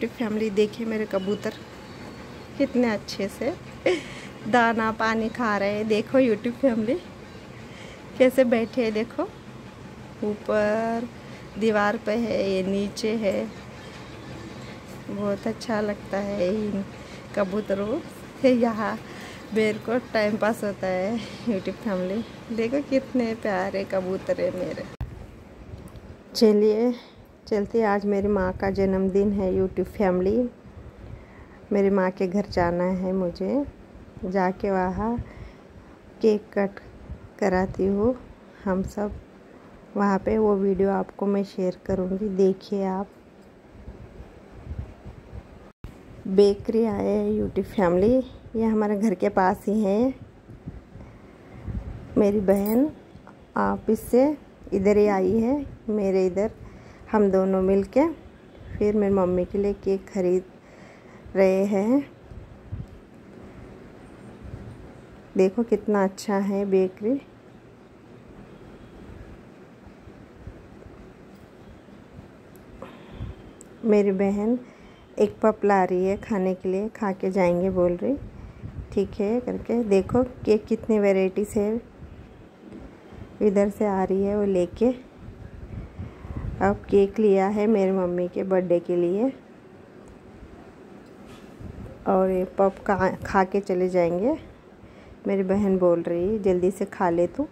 YouTube family देखिए मेरे कबूतर कितने अच्छे से दाना पानी खा रहे हैं। देखो यूट्यूब फैमिली कैसे बैठे हैं, देखो ऊपर दीवार पे है, ये नीचे है। बहुत अच्छा लगता है इन कबूतरों से, यहाँ मेरे को टाइम पास होता है। यूट्यूब फैमिली देखो कितने प्यारे कबूतर है मेरे। चलिए चलते, आज मेरी माँ का जन्मदिन है यूट्यूब फैमिली। मेरी माँ के घर जाना है मुझे, जाके वहाँ केक कट कराती हूँ हम सब वहाँ पे। वो वीडियो आपको मैं शेयर करूँगी, देखिए आप। बेकरी आए हैं यूट्यूब फैमिली, ये हमारे घर के पास ही है। मेरी बहन ऑफिस से इधर ही आई है मेरे इधर, हम दोनों मिलके फिर मेरी मम्मी के लिए केक खरीद रहे हैं। देखो कितना अच्छा है बेकरी। मेरी बहन एक पप ला रही है खाने के लिए, खा के जाएंगे बोल रही। ठीक है करके देखो केक कितनी वैरायटीज है, इधर से आ रही है वो लेके। अब केक लिया है मेरी मम्मी के बर्थडे के लिए, और ये पप खा के चले जाएंगे। मेरी बहन बोल रही जल्दी से खा ले तू,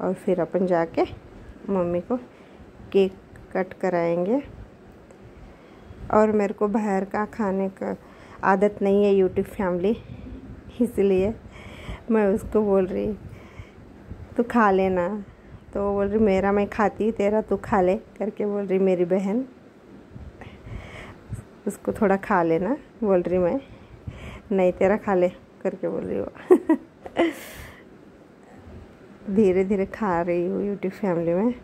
और फिर अपन जाके मम्मी को केक कट कराएंगे। और मेरे को बाहर का खाने का आदत नहीं है यूट्यूब फैमिली, इसलिए मैं उसको बोल रही तू खा लेना, तो वो बोल रही मेरा मैं खाती, तेरा तू खा ले करके बोल रही मेरी बहन। उसको थोड़ा खा लेना बोल रही मैं, नहीं तेरा खा ले करके बोल रही वो। धीरे धीरे खा रही हूँ यूट्यूब फैमिली में।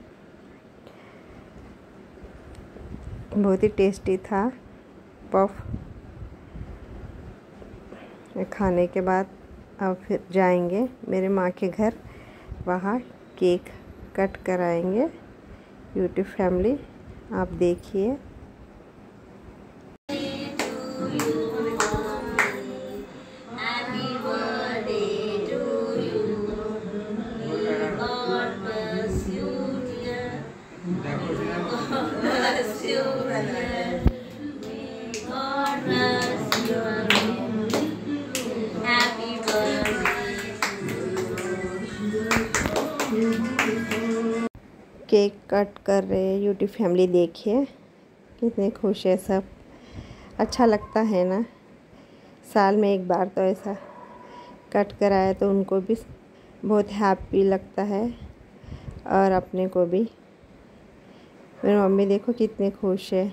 बहुत ही टेस्टी था पफ। खाने के बाद अब फिर जाएंगे मेरे माँ के घर, वहाँ केक कट कराएंगे यूट्यूब फैमिली, आप देखिए। केक कट कर रहे हैं यूट्यूब फैमिली, देखिए कितने खुश है सब। अच्छा लगता है ना, साल में एक बार तो ऐसा कट कराए तो उनको भी बहुत हैप्पी लगता है, और अपने को भी। मेरी मम्मी देखो कितनी खुश है।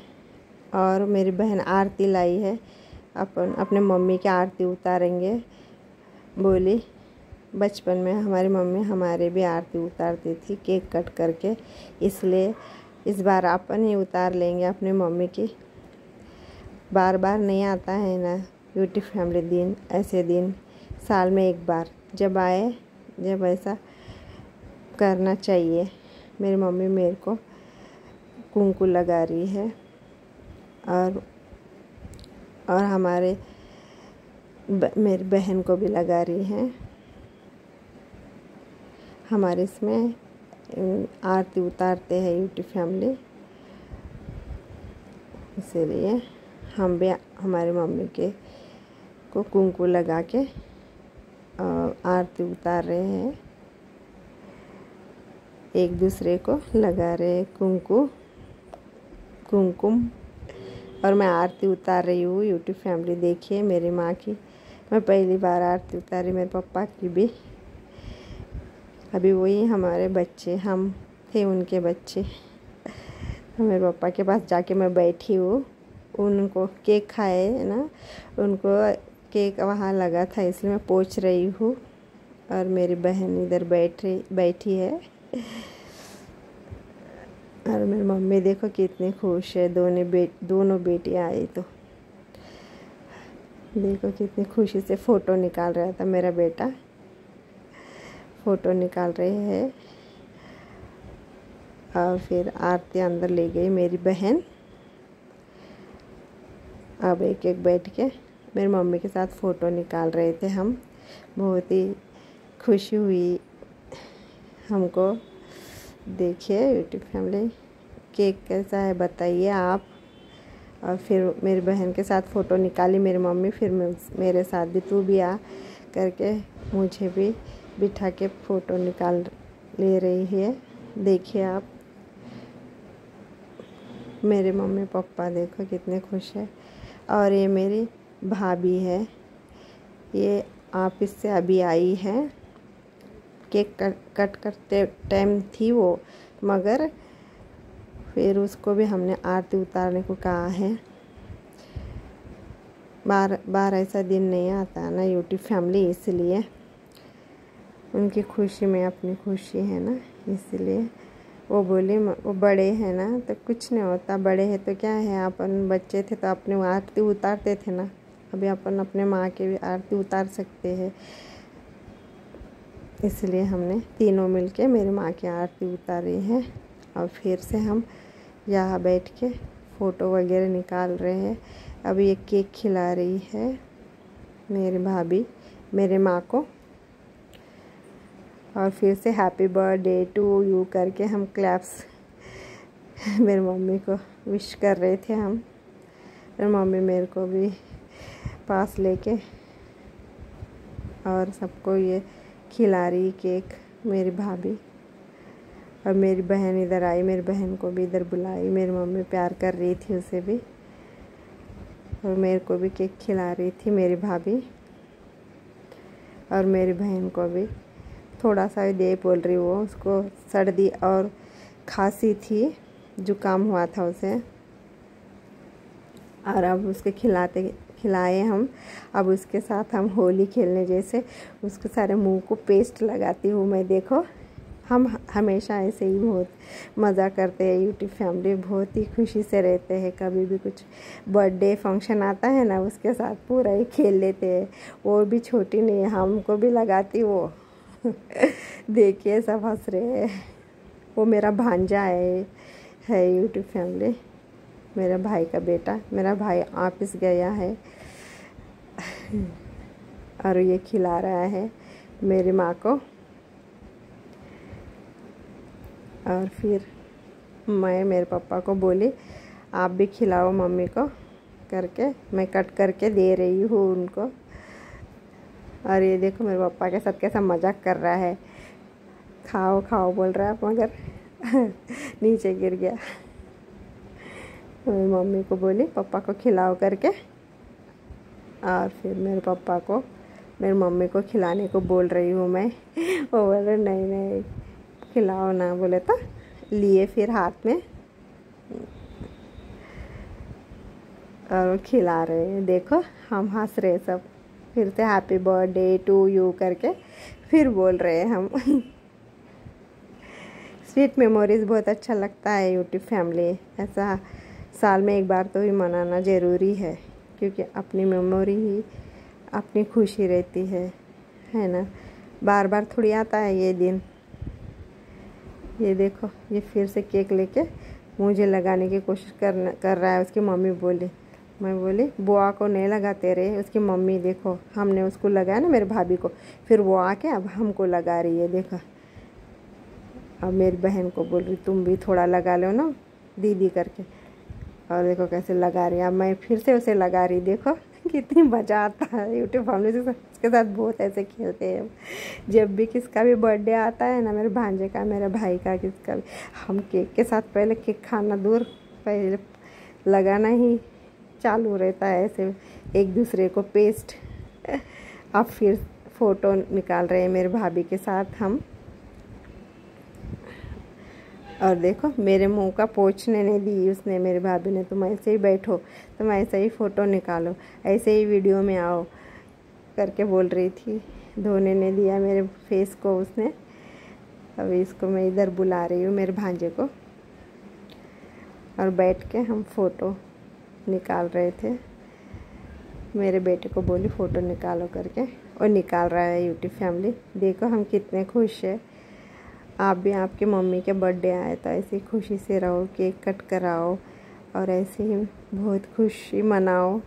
और मेरी बहन आरती लाई है, अपने मम्मी की आरती उतारेंगे बोली। बचपन में हमारी मम्मी हमारे भी आरती उतारती थी केक कट करके, इसलिए इस बार अपन ही उतार लेंगे अपनी मम्मी की। बार बार नहीं आता है ना यूट्यूब फैमिली दिन, ऐसे दिन साल में एक बार जब आए, जब ऐसा करना चाहिए। मेरी मम्मी मेरे को कुंकू लगा रही है, और हमारे मेरी बहन को भी लगा रही है। हमारे इसमें आरती उतारते हैं यूट्यूब फैमिली, इसीलिए हम भी हमारी मम्मी के को कुंकू लगा के आरती उतार रहे हैं, एक दूसरे को लगा रहे हैं कुमकुम। और मैं आरती उतार रही हूँ यूट्यूब फैमिली, देखिए मेरी माँ की। मैं पहली बार आरती उतारी, मेरे पापा की भी। अभी वही हमारे बच्चे, हम थे उनके बच्चे। तो मेरे पापा के पास जाके मैं बैठी हूँ, उनको केक खाए ना, उनको केक वहाँ लगा था इसलिए मैं पोंछ रही हूँ। और मेरी बहन इधर बैठी है, और मेरी मम्मी देखो कितनी खुश है। दोनों बेटियाँ आई तो देखो कितनी खुशी से फ़ोटो निकाल रहा था मेरा बेटा, फ़ोटो निकाल रहे हैं। और फिर आरती अंदर ले गई मेरी बहन, अब एक एक बैठ के मेरी मम्मी के साथ फ़ोटो निकाल रहे थे हम। बहुत ही खुशी हुई हमको। देखिए यूट्यूब फैमिली, केक कैसा है बताइए आप। और फिर मेरी बहन के साथ फ़ोटो निकाली मेरी मम्मी, फिर मेरे साथ भी तू भी आ करके मुझे भी बिठा के फ़ोटो निकाल ले रही है। देखिए आप, मेरे मम्मी पापा देखो कितने खुश है। और ये मेरी भाभी है, ये ऑफिस से अभी आई है। केक कट करते टाइम थी वो, मगर फिर उसको भी हमने आरती उतारने को कहा है। बार बार ऐसा दिन नहीं आता ना यूट्यूब फैमिली, इसलिए उनकी खुशी में अपनी खुशी है ना, इसलिए वो बोले वो बड़े हैं ना तो कुछ नहीं होता, बड़े हैं तो क्या है, अपन बच्चे थे तो अपने आरती उतारते थे ना, अभी अपन अपने माँ के भी आरती उतार सकते हैं। इसलिए हमने तीनों मिलके मेरी माँ की आरती उतारी है। और फिर से हम यहाँ बैठ के फ़ोटो वगैरह निकाल रहे हैं। अभी एक केक खिला रही है मेरी भाभी मेरे माँ को। और फिर से हैप्पी बर्थडे टू यू करके हम क्लैप्स मेरी मम्मी को विश कर रहे थे हम। मेरी मम्मी मेरे को भी पास लेके और सबको ये खिला रही केक मेरी भाभी। और मेरी बहन इधर आई, मेरी बहन को भी इधर बुलाई, मेरी मम्मी प्यार कर रही थी उसे भी, और मेरे को भी केक खिला रही थी मेरी भाभी। और मेरी बहन को भी थोड़ा सा दे बोल रही, वो उसको सर्दी और खांसी थी, जुकाम हुआ था उसे। और अब उसके खिलाए हम। अब उसके साथ हम होली खेलने जैसे उसके सारे मुंह को पेस्ट लगाती हूँ मैं। देखो हम हमेशा ऐसे ही बहुत मज़ा करते हैं यूट्यूब फैमिली, बहुत ही खुशी से रहते हैं। कभी भी कुछ बर्थडे फंक्शन आता है ना, उसके साथ पूरा ही खेल लेते हैं। वो भी छोटी नहीं है, हमको भी लगाती वो देखिए सब हंस रहे हैं। वो मेरा भांजा है यूट्यूब फैमिली, मेरा भाई का बेटा। मेरा भाई ऑफिस गया है और ये खिला रहा है मेरी माँ को। और फिर मैं मेरे पापा को बोली आप भी खिलाओ मम्मी को करके, मैं कट करके दे रही हूँ उनको। और ये देखो मेरे पापा के साथ कैसा मजाक कर रहा है, खाओ खाओ बोल रहा है मगर नीचे गिर गया। मेरी मम्मी को बोली पापा को खिलाओ करके, और फिर मेरे पापा को मेरी मम्मी को खिलाने को बोल रही हूँ मैं। वो बोल रहे नहीं नहीं खिलाओ ना, बोले तो लिए फिर हाथ में और खिला रहे हैं। देखो हम हंस रहे सब, फिर से हैप्पी बर्थडे टू यू करके फिर बोल रहे हैं हम। स्वीट मेमोरीज बहुत अच्छा लगता है यूट्यूब फैमिली, ऐसा साल में एक बार तो ही मनाना ज़रूरी है, क्योंकि अपनी मेमोरी ही अपनी खुशी रहती है ना। बार बार थोड़ी आता है ये दिन। ये देखो ये फिर से केक लेके मुझे लगाने की कोशिश कर रहा है। उसकी मम्मी बोली, मैं बोली बुआ को नहीं लगाते रहे, उसकी मम्मी देखो हमने उसको लगाया ना मेरे भाभी को, फिर वो आके अब हमको लगा रही है। देखो अब मेरी बहन को बोल रही तुम भी थोड़ा लगा लो ना दीदी करके, और देखो कैसे लगा रही है। अब मैं फिर से उसे लगा रही, देखो कितनी मज़ा आता है यूट्यूब फैमिली से, उसके साथ बहुत ऐसे खेलते हैं। जब भी किसका भी बर्थडे आता है ना, मेरे भांजे का, मेरे भाई का, किसका भी, हम केक के साथ पहले केक खाना दूर, पहले लगाना ही चालू रहता है ऐसे एक दूसरे को पेस्ट। अब फिर फ़ोटो निकाल रहे हैं मेरे भाभी के साथ हम। और देखो मेरे मुंह का पोंछने नहीं दी उसने, मेरे भाभी ने, तुम ऐसे ही बैठो, तुम ऐसे ही फ़ोटो निकालो, ऐसे ही वीडियो में आओ करके बोल रही थी। धोने नहीं दिया मेरे फेस को उसने। अभी इसको मैं इधर बुला रही हूँ मेरे भांजे को, और बैठ के हम फ़ोटो निकाल रहे थे। मेरे बेटे को बोली फ़ोटो निकालो करके, और निकाल रहा है यूट्यूब फैमिली। देखो हम कितने खुश हैं। आप भी आपके मम्मी के बर्थडे आए तो ऐसी खुशी से रहो, केक कट कराओ, और ऐसे ही बहुत खुशी मनाओ।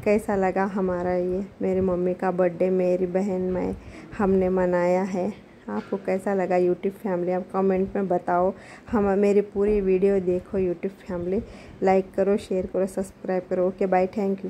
कैसा लगा हमारा ये मेरी मम्मी का बर्थडे, मेरी बहन मैं हमने मनाया है। आपको कैसा लगा यूट्यूब फैमिली, आप कमेंट में बताओ। हम मेरी पूरी वीडियो देखो यूट्यूब फैमिली, लाइक करो, शेयर करो, सब्सक्राइब करो। Okay bye, thank you.